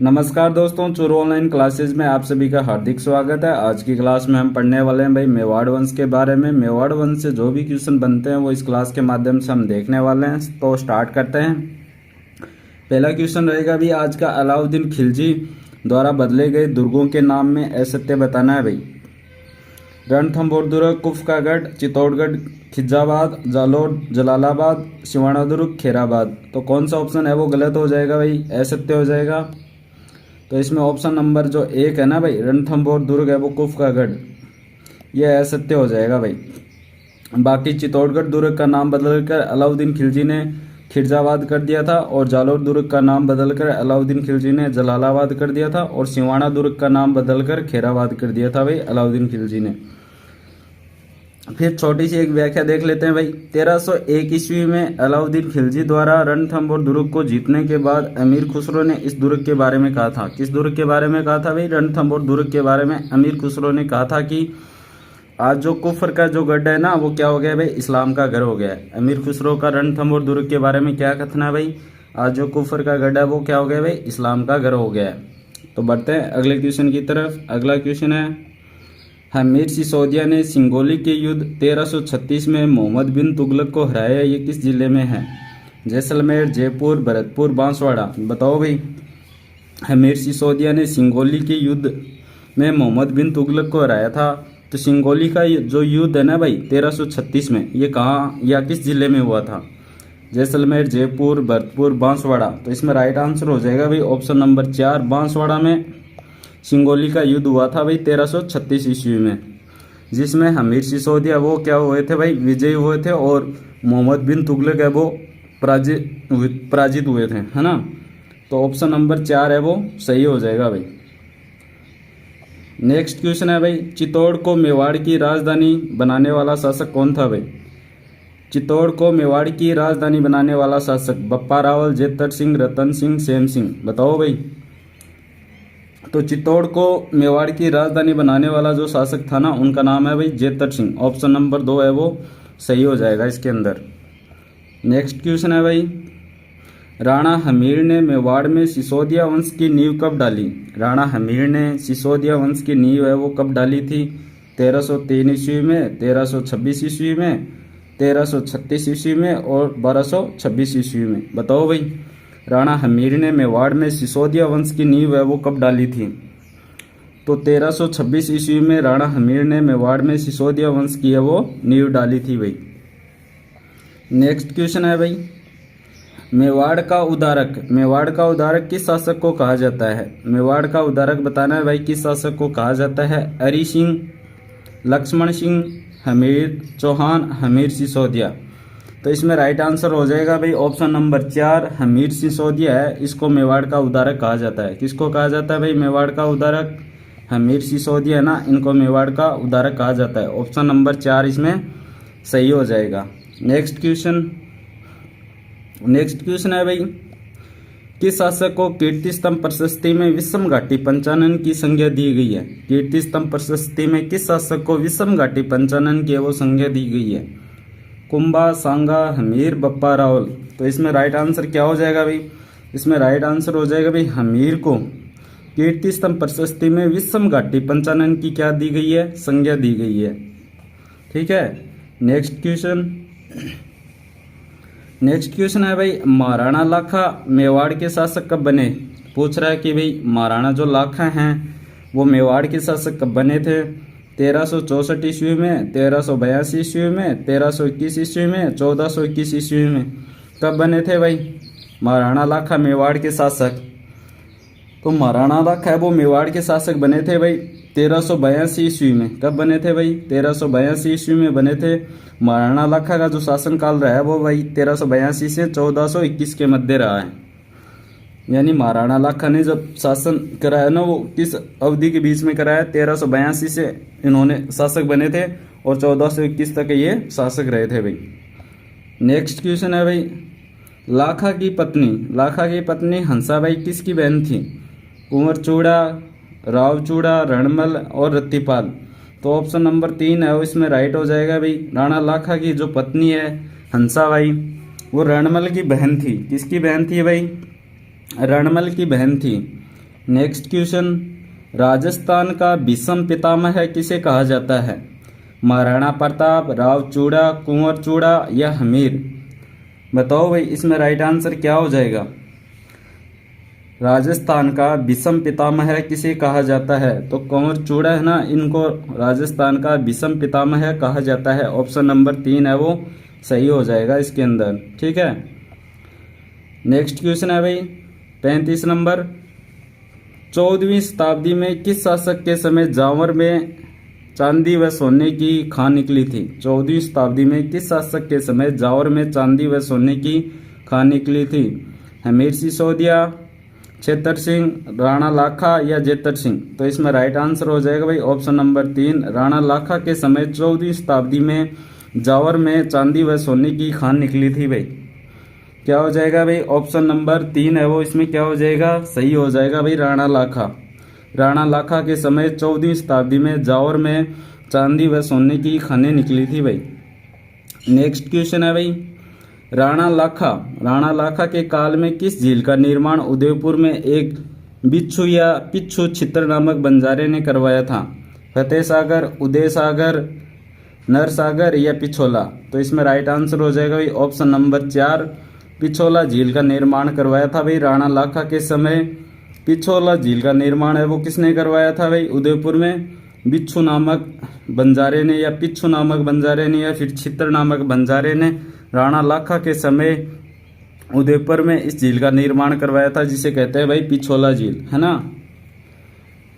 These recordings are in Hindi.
नमस्कार दोस्तों, चुरू ऑनलाइन क्लासेस में आप सभी का हार्दिक स्वागत है। आज की क्लास में हम पढ़ने वाले हैं भाई मेवाड़ वंश के बारे में। मेवाड़ वंश से जो भी क्वेश्चन बनते हैं वो इस क्लास के माध्यम से हम देखने वाले हैं। तो स्टार्ट करते हैं। पहला क्वेश्चन रहेगा भी आज का, अलाउद्दीन खिलजी द्वारा बदले गए दुर्गों के नाम में असत्य बताना है भाई। रणथंभौर दुर्ग, कुफ का गढ़, चित्तौड़गढ़, खिजाबाद, जालोर, जलालाबाद, सिवाना दुर्ग, खेराबाद। तो कौन सा ऑप्शन है वो गलत हो जाएगा भाई, असत्य हो जाएगा। तो इसमें ऑप्शन नंबर जो 1 है ना भाई, रणथंभौर दुर्ग है वो कुफ का गढ़, यह असत्य हो जाएगा भाई। बाकी चित्तौड़गढ़ दुर्ग का नाम बदलकर अलाउद्दीन खिलजी ने खिरजाबाद कर दिया था, और जालोर दुर्ग का नाम बदलकर अलाउद्दीन खिलजी ने जलालाबाद कर दिया था, और सिवाना दुर्ग का नाम बदलकर खेराबाद कर दिया था भाई अलाउद्दीन खिलजी ने। फिर छोटी सी एक व्याख्या देख लेते हैं भाई। 1301 ईस्वी में अलाउद्दीन खिलजी द्वारा रणथंभौर दुर्ग को जीतने के बाद अमीर खुसरो ने इस दुर्ग के बारे में कहा था। किस दुर्ग के बारे में कहा था भाई? रणथंभौर दुर्ग के बारे में अमीर खुसरो ने कहा था कि आज जो कुफर का जो गढ़ है ना वो क्या हो गया भाई, इस्लाम का घर हो गया है। अमीर खुसरो का रणथंभौर दुर्ग के बारे में क्या कथन है भाई? आज जो कुफर का गढ़ है वो क्या हो गया भाई, इस्लाम का घर हो गया है। तो बढ़ते हैं अगले क्वेश्चन की तरफ। अगला क्वेश्चन है, हमीर सिसोदिया ने सिंगोली के युद्ध 1336 में मोहम्मद बिन तुगलक को हराया, ये किस जिले में है? जैसलमेर, जयपुर, भरतपुर, बांसवाड़ा। बताओ भाई। हमीर सिसोदिया ने सिंगोली के युद्ध में मोहम्मद बिन तुगलक को हराया था। तो सिंगोली का जो युद्ध है ना भाई 1336 में, ये कहाँ या किस जिले में हुआ था? जैसलमेर, जयपुर, भरतपुर, बांसवाड़ा। तो इसमें राइट आंसर हो जाएगा भाई ऑप्शन नंबर 4, बांसवाड़ा में सिंगोली का युद्ध हुआ था भाई 1336 ईस्वी में, जिसमें हमीर सिसोदिया वो क्या हुए थे भाई, विजयी हुए थे, और मोहम्मद बिन तुगलक है वो पराजित हुए थे, है ना। तो ऑप्शन नंबर 4 है वो सही हो जाएगा भाई। नेक्स्ट क्वेश्चन है भाई, चित्तौड़ को मेवाड़ की राजधानी बनाने वाला शासक कौन था भाई? चित्तौड़ को मेवाड़ की राजधानी बनाने वाला शासक बप्पा रावल, जेतर सिंह, रतन सिंह, सेम सिंह। बताओ भाई। तो चित्तौड़ को मेवाड़ की राजधानी बनाने वाला जो शासक था ना, उनका नाम है भाई जेतर सिंह। ऑप्शन नंबर 2 है वो सही हो जाएगा इसके अंदर। नेक्स्ट क्वेश्चन है भाई, राणा हमीर ने मेवाड़ में सिसोदिया वंश की नींव कब डाली? राणा हमीर ने सिसोदिया वंश की नींव है वो कब डाली थी? 1303 ईस्वी में, 1326 ईस्वी में, 1336 ईस्वी में, और 1226 ईस्वी में। बताओ भाई। राणा हमीर ने मेवाड़ में सिसोदिया वंश की नींव है वो कब डाली थी? तो 1326 ईस्वी में राणा हमीर ने मेवाड़ में सिसोदिया वंश की है वो नींव डाली थी भाई। नेक्स्ट क्वेश्चन है भाई, मेवाड़ का उदारक किस शासक को कहा जाता है? मेवाड़ का उदारक बताना है भाई, किस शासक को कहा जाता है? हरि सिंह, लक्ष्मण सिंह, हमीर चौहान, हमीर सिसोदिया। तो इसमें राइट आंसर हो जाएगा भाई ऑप्शन नंबर 4, हमीर सिसोदिया है, इसको मेवाड़ का उदारक कहा जाता है। किसको कहा जाता है भाई मेवाड़ का उदारक? हमीर सिसोदिया है ना, इनको मेवाड़ का उदारक कहा जाता है। ऑप्शन नंबर 4 इसमें सही हो जाएगा। नेक्स्ट क्वेश्चन है भाई, किस शासक को कीर्ति स्तंभ प्रशस्ति में विषम घाटी पंचानन की संज्ञा दी गई है? कीर्ति स्तंभ प्रशस्ति में किस शासक को विषम घाटी पंचानन की वो संज्ञा दी गई है? कुंभा, सांगा, हमीर, बप्पा रावल। तो इसमें राइट आंसर क्या हो जाएगा भाई? इसमें राइट आंसर हो जाएगा भाई, हमीर को कीर्ति स्तंभ प्रशस्ति में विषम घाटी पंचानन की क्या दी गई है? संज्ञा दी गई है। ठीक है। नेक्स्ट क्वेश्चन है भाई, महाराणा लाखा मेवाड़ के शासक कब बने? पूछ रहा है कि भाई महाराणा जो लाखा हैं वो मेवाड़ के शासक कब बने थे? 1364 ईस्वी में, 1382 ईस्वी में, 1321 ईस्वी में, 1421 ईस्वी में। कब बने थे भाई महाराणा लाखा मेवाड़ के शासक? तो महाराणा लाखा है वो मेवाड़ के शासक बने थे भाई 1382 ईस्वी में। कब बने थे भाई? 1382 ईस्वी में बने थे। महाराणा लाखा का जो शासन काल रहा है वो भाई 1382 से 1421 के मध्य रहा है। यानी महाराणा लाखा ने जब शासन कराया ना वो किस अवधि के बीच में कराया? 1382 से इन्होंने शासक बने थे और 1421 तक ये शासक रहे थे भाई। नेक्स्ट क्वेश्चन है भाई, लाखा की पत्नी हंसाबाई किसकी बहन थी? कुंवर चूड़ा, राव चूड़ा, रणमल और रत्तीपाल। तो ऑप्शन नंबर 3 है वो इसमें राइट हो जाएगा भाई। राणा लाखा की जो पत्नी है हंसाबाई वो रणमल की बहन थी। किसकी बहन थी भाई? रणमल की बहन थी। नेक्स्ट क्वेश्चन, राजस्थान का भीष्म पितामह किसे कहा जाता है? महाराणा प्रताप, राव चूड़ा, कुंवर चूड़ा या हमीर? बताओ भाई इसमें राइट आंसर क्या हो जाएगा? राजस्थान का भीष्म पितामह किसे कहा जाता है? तो कुंवर चूड़ा है ना, इनको राजस्थान का भीष्म पितामह कहा जाता है। ऑप्शन नंबर 3 है वो सही हो जाएगा इसके अंदर। ठीक है, नेक्स्ट क्वेश्चन है भाई 35 नंबर, 14वीं शताब्दी में किस शासक के समय जावर में चांदी व सोने की खान निकली थी? 14वीं शताब्दी में किस शासक के समय जावर में चांदी व सोने की खान निकली थी? हमीर सिसोदिया, छेतर सिंह, राणा लाखा या जेतर सिंह? तो इसमें राइट आंसर हो जाएगा भाई ऑप्शन नंबर 3, राणा लाखा के समय 14वीं शताब्दी में जावर में चांदी व सोने की खान निकली थी भाई। क्या हो जाएगा भाई? ऑप्शन नंबर 3 है वो इसमें क्या हो जाएगा? सही हो जाएगा भाई राणा लाखा। राणा लाखा के समय 14वीं शताब्दी में जावर में चांदी व सोने की खानें निकली थी भाई। नेक्स्ट क्वेश्चन है भाई, राणा लाखा के काल में किस झील का निर्माण उदयपुर में एक बिच्छू या पिच्छू छित्र नामक बंजारे ने करवाया था? फतेह सागर, उदय सागर, नर सागर या पिछोला? तो इसमें राइट आंसर हो जाएगा भाई ऑप्शन नंबर 4, पिछोला झील का निर्माण करवाया था भाई राणा लाखा के समय। पिछोला झील का निर्माण है वो किसने करवाया था भाई? उदयपुर में बिच्छू नामक बंजारे ने या पिच्छू नामक बंजारे ने या फिर छित्र नामक बंजारे ने राणा लाखा के समय उदयपुर में इस झील का निर्माण करवाया था, जिसे कहते हैं भाई पिछोला झील, है ना।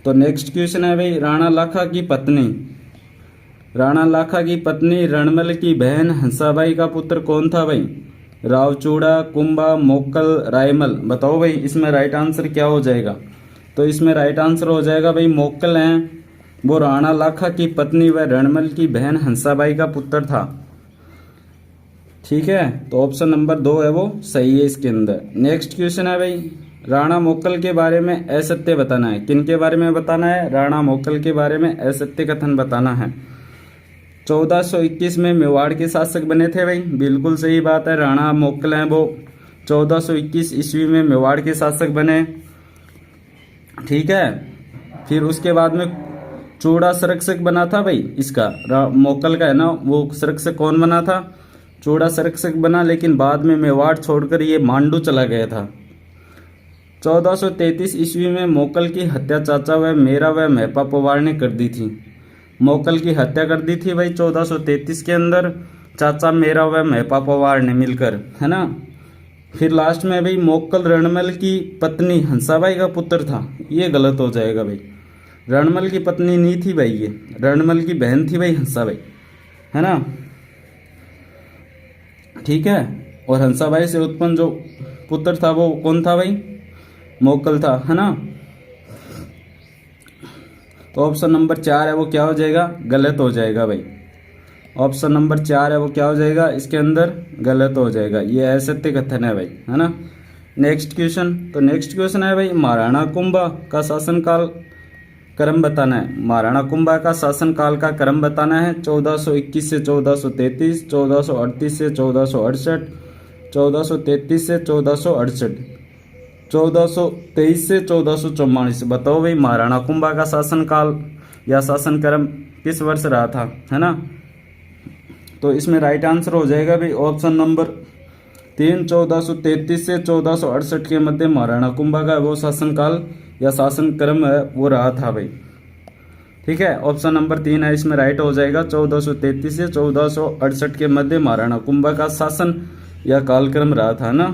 तो नेक्स्ट क्वेश्चन है भाई, राणा लाखा की पत्नी रणमल की बहन हंसाबाई का पुत्र कौन था भाई? रावचूड़ा, कुंभा, मोक्कल, रायमल? बताओ भाई इसमें राइट आंसर क्या हो जाएगा? तो इसमें राइट आंसर हो जाएगा भाई मोक्कल हैं वो राणा लाखा की पत्नी व रणमल की बहन हंसाबाई का पुत्र था। ठीक है, तो ऑप्शन नंबर 2 है वो सही है इसके अंदर। नेक्स्ट क्वेश्चन है भाई, राणा मोक्कल के बारे में असत्य बताना है। किन के बारे में बताना है? राणा मोक्कल के बारे में असत्य कथन बताना है। 1421 में मेवाड़ के शासक बने थे भाई, बिल्कुल सही बात है। राणा मोक्कल हैं वो 1421 ईस्वी में मेवाड़ के शासक बने। ठीक है, फिर उसके बाद में चूड़ा संरक्षक बना था भाई इसका, मोक्कल का है ना, वो संरक्षक कौन बना था? चूड़ा संरक्षक बना, लेकिन बाद में मेवाड़ छोड़कर ये मांडू चला गया था। 1433 ईस्वी में मोक्कल की हत्या चाचा व मेरा व महपा पवार ने कर दी थी। मोक्कल की हत्या कर दी थी भाई 1433 के अंदर चाचा मेरा व महपा पवार ने मिलकर, है ना। फिर लास्ट में भाई मोक्कल रणमल की पत्नी हंसाबाई का पुत्र था, ये गलत हो जाएगा भाई। रणमल की पत्नी नहीं थी भाई, ये रणमल की बहन थी भाई हंसाबाई, है ना। ठीक है, और हंसाबाई से उत्पन्न जो पुत्र था वो कौन था भाई? मोक्कल था, है ना। तो ऑप्शन नंबर 4 है वो क्या हो जाएगा? गलत हो जाएगा भाई। ऑप्शन नंबर 4 है वो क्या हो जाएगा? इसके अंदर गलत हो जाएगा, ये असत्य कथन है भाई, है ना। नेक्स्ट क्वेश्चन, तो नेक्स्ट क्वेश्चन है भाई, महाराणा कुंभा का शासनकाल क्रम बताना है। महाराणा कुंभा का शासनकाल का क्रम बताना है। 1421 से 1433, 1438 से 1468, 1433 से 1468, 1423 से 1444। बताओ भाई महाराणा कुंभा का शासनकाल या शासन क्रम किस वर्ष रहा था, है ना। तो इसमें राइट आंसर हो जाएगा भाई ऑप्शन नंबर 3, 1433 से 1468 के मध्य महाराणा कुंभा का वो शासनकाल या शासन क्रम है वो रहा था भाई। ठीक है, ऑप्शन नंबर 3 है इसमें राइट हो जाएगा। 1433 से 1468 के मध्य महाराणा कुंभा का शासन या कालक्रम रहा था ना।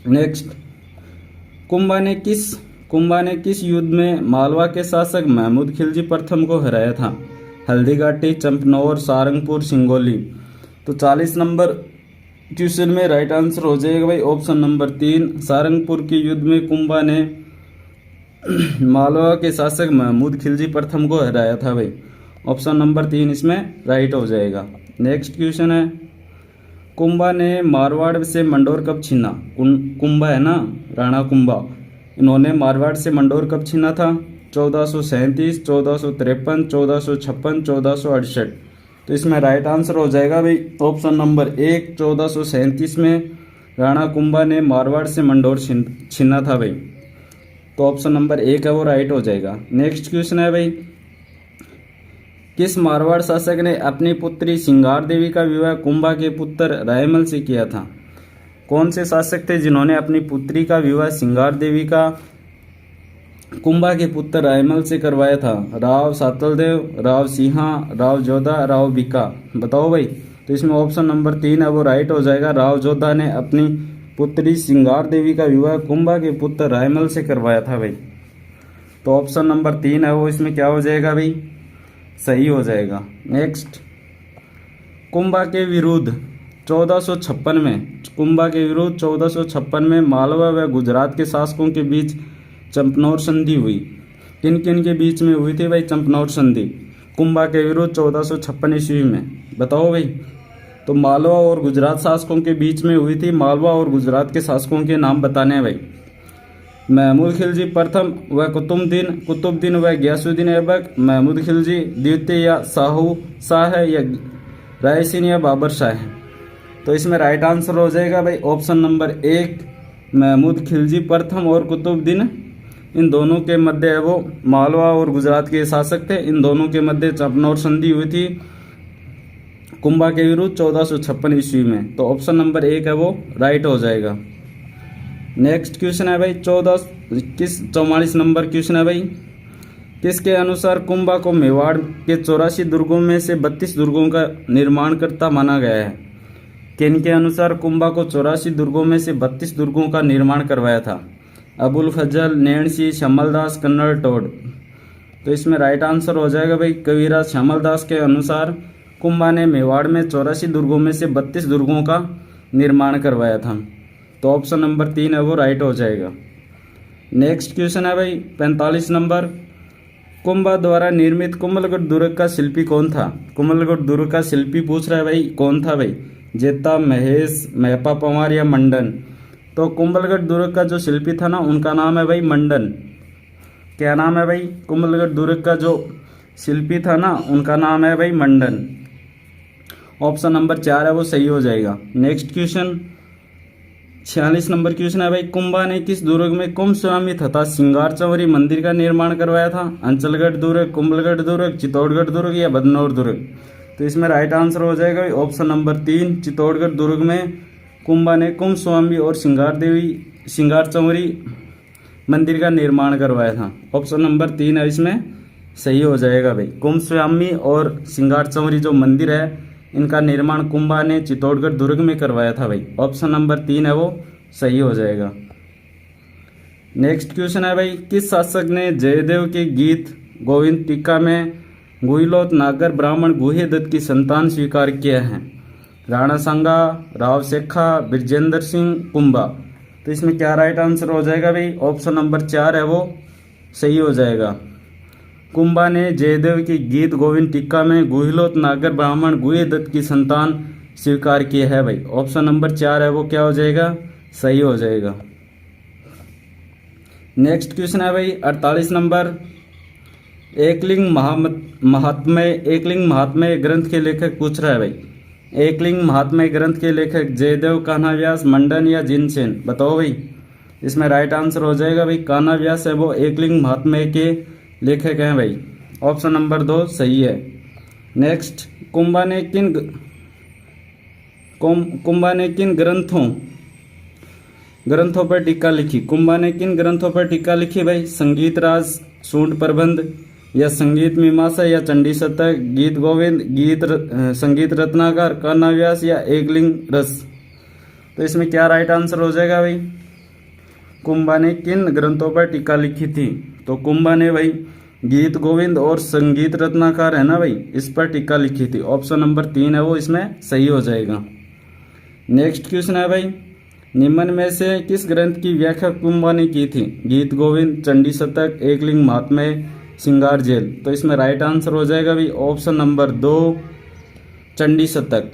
नेक्स्ट, कुंभा ने किस युद्ध में मालवा के शासक महमूद खिलजी प्रथम को हराया था? हल्दीघाटी, चंपनौर, सारंगपुर, सिंगोली? तो 40 नंबर क्वेश्चन में राइट आंसर हो जाएगा भाई ऑप्शन नंबर 3, सारंगपुर के युद्ध में कुंभा ने मालवा के शासक महमूद खिलजी प्रथम को हराया था भाई। ऑप्शन नंबर 3 इसमें राइट हो जाएगा। नेक्स्ट क्वेश्चन है, कुंभा ने मारवाड़ से मंडोर कब छीना? कुंभा है ना, राणा कुंभा, इन्होंने मारवाड़ से मंडोर कब छीना था? 1437, 1453, 1456, 1468। तो इसमें राइट आंसर हो जाएगा भाई ऑप्शन नंबर 1, 1437 में राणा कुंभा ने मारवाड़ से मंडोर छीना था भाई। तो तो ऑप्शन नंबर 1 है वो राइट हो जाएगा। नेक्स्ट क्वेश्चन है भाई, किस मारवाड़ शासक ने अपनी पुत्री सिंगार देवी का विवाह कुंभा के पुत्र रायमल से किया था? कौन से शासक थे जिन्होंने अपनी पुत्री का विवाह सिंगार देवी का कुंभा के पुत्र रायमल से करवाया था? राव सातलदेव, राव सिंहा, राव जोधा, राव बीका। बताओ भाई। तो इसमें ऑप्शन नंबर 3 है वो राइट हो जाएगा। राव जोधा ने अपनी पुत्री सिंगार देवी का विवाह कुंभा के पुत्र रायमल से करवाया था भाई। तो ऑप्शन नंबर 3 है वो इसमें क्या हो जाएगा भाई, सही हो जाएगा। नेक्स्ट, कुंभा के विरुद्ध 1456 में मालवा व गुजरात के शासकों के बीच चंपनौर संधि हुई। किन किन के बीच में हुई थी भाई चंपनौर संधि कुंभा के विरुद्ध 1456 ईस्वी में? बताओ भाई। तो मालवा और गुजरात शासकों के बीच में हुई थी। मालवा और गुजरात के शासकों के नाम बताने हैं भाई। महमूद खिलजी प्रथम व कुतुबुद्दीन व गयासुद्दीन ऐबक। महमूद खिलजी द्वितीय या शाहू शाह है या रायसीन या बाबर शाह है? तो इसमें राइट आंसर हो जाएगा भाई ऑप्शन नंबर 1 महमूद खिलजी प्रथम और कुतुबुद्दीन। इन दोनों के मध्य है वो मालवा और गुजरात के शासक थे। इन दोनों के मध्य चंपनौर संधि हुई थी कुंभा के विरुद्ध 1456 ईस्वी में। तो ऑप्शन नंबर 1 है वो राइट हो जाएगा। नेक्स्ट क्वेश्चन है भाई 44 नंबर क्वेश्चन है भाई, किसके अनुसार कुंभा को मेवाड़ के 84 दुर्गों में से 32 दुर्गों का निर्माण करता माना गया है? किन के अनुसार कुंभा को 84 दुर्गों में से 32 दुर्गों का निर्माण करवाया था? अबुल फजल, नैणसी, श्यामलदास, कन्नड़, टोड। तो इसमें राइट आंसर हो जाएगा भाई कविराज श्यामलदास के अनुसार कुंभा ने मेवाड़ में 84 दुर्गों में से 32 दुर्गों का निर्माण करवाया था। तो ऑप्शन नंबर 3 है वो राइट हो जाएगा। नेक्स्ट क्वेश्चन है भाई 45 नंबर, कुंभा द्वारा निर्मित कुंभलगढ़ दुर्ग का शिल्पी कौन था? कुंभलगढ़ दुर्ग का शिल्पी पूछ रहा है भाई, कौन था भाई? जेता, महेश, महपा पवार या मंडन? तो कुंभलगढ़ दुर्ग का जो शिल्पी था ना उनका नाम है भाई मंडन। क्या नाम है भाई? कुंभलगढ़ दुर्ग का जो शिल्पी था ना उनका नाम है भाई मंडन। ऑप्शन नंबर 4 है वो सही हो जाएगा। नेक्स्ट क्वेश्चन 46 नंबर क्वेश्चन है भाई, कुंभा ने किस दुर्ग में कुंभस्वामी तथा सिंगार चंवरी मंदिर का निर्माण करवाया था? अंचलगढ़ दुर्ग, कुंभलगढ़ दुर्ग, चित्तौड़गढ़ दुर्ग या बदनौर दुर्ग? तो इसमें राइट आंसर हो जाएगा ऑप्शन नंबर 3 चित्तौड़गढ़ दुर्ग में कुंभा ने कुंभस्वामी और सिंगार चंवरी मंदिर का निर्माण करवाया था। ऑप्शन नंबर 3 है इसमें सही हो जाएगा भाई। कुंभस्वामी और सिंगार चंवरी जो मंदिर है इनका निर्माण कुंभा ने चित्तौड़गढ़ दुर्ग में करवाया था भाई। ऑप्शन नंबर 3 है वो सही हो जाएगा। नेक्स्ट क्वेश्चन है भाई, किस शासक ने जयदेव के गीत गोविंद टीका में गुहिलोत नागर ब्राह्मण गुहे दत्त की संतान स्वीकार किया है? राणा सांगा, राव शेखा, बिरजेंद्र सिंह, कुंभा? तो इसमें क्या राइट आंसर हो जाएगा भाई? ऑप्शन नंबर 4 है वो सही हो जाएगा। कुंभा ने जयदेव की गीत गोविंद टीका में गुहिलोत नागर ब्राह्मण गुहे दत्त की संतान स्वीकार किया है भाई। ऑप्शन नंबर 4 है वो क्या हो जाएगा? सही हो जाएगा। नेक्स्ट क्वेश्चन है भाई 48 नंबर, एकलिंग महात्म्य ग्रंथ के लेखक पूछ रहा है भाई। एकलिंग महात्म्य ग्रंथ के लेखक जयदेव, कान्हा व्यास, मंडन या जिनसेन? बताओ भाई। इसमें राइट आंसर हो जाएगा भाई कान्हा व्यास है वो एकलिंग महात्म्य के लेखक हैं भाई। ऑप्शन नंबर 2 सही है। नेक्स्ट, कुंभा ने किन ग्रंथों पर टीका लिखी? कुंभा ने किन ग्रंथों पर टीका लिखी भाई? संगीत राज, सूंड प्रबंध या संगीत मीमांसा या चंडी शतक, गीत गोविंद, संगीत रत्नाकर, कान्हा व्यास या एकलिंग रस? तो इसमें क्या राइट आंसर हो जाएगा भाई? कुंभा ने किन ग्रंथों पर टीका लिखी थी? तो कुंभा ने भाई गीत गोविंद और संगीत रत्नाकर है ना भाई, इस पर टीका लिखी थी। ऑप्शन नंबर 3 है वो इसमें सही हो जाएगा। नेक्स्ट क्वेश्चन है भाई, निम्न में से किस ग्रंथ की व्याख्या कुंभा ने की थी? गीत गोविंद, चंडी शतक, एकलिंग महात्म्य, सिंगार जेल? तो इसमें राइट आंसर हो जाएगा भाई ऑप्शन नंबर 2 चंडी शतक।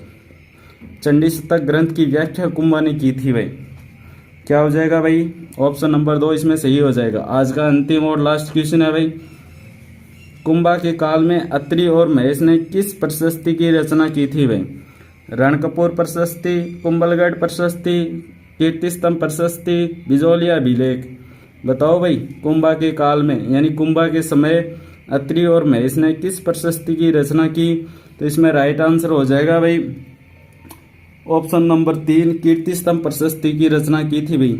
चंडी शतक ग्रंथ की व्याख्या कुंभा ने की थी भाई। क्या हो जाएगा भाई? ऑप्शन नंबर 2 इसमें सही हो जाएगा। आज का अंतिम और लास्ट क्वेश्चन है भाई, कुंभा के काल में अत्रि और महेश ने किस प्रशस्ति की रचना की थी भाई? रणकपूर प्रशस्ति, कुंभलगढ़ प्रशस्ति, कीर्ति स्तंभ प्रशस्ति, बिजोलिया अभिलेख? बताओ भाई, कुंभा के काल में यानी कुंभा के समय अत्रि और महेश ने किस प्रशस्ति की रचना की? तो इसमें राइट आंसर हो जाएगा भाई ऑप्शन नंबर 3, कीर्ति स्तंभ प्रशस्ति की रचना की थी भाई।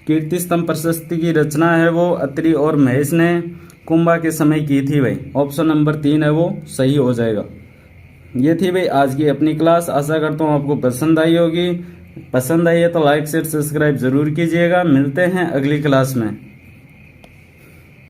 कीर्ति स्तंभ प्रशस्ति की रचना है वो अत्रि और महेश ने कुंभा के समय की थी भाई। ऑप्शन नंबर 3 है वो सही हो जाएगा। ये थी भाई आज की अपनी क्लास। आशा करता हूँ आपको पसंद आई होगी। पसंद आई है तो लाइक शेयर सब्सक्राइब जरूर कीजिएगा। मिलते हैं अगली क्लास में।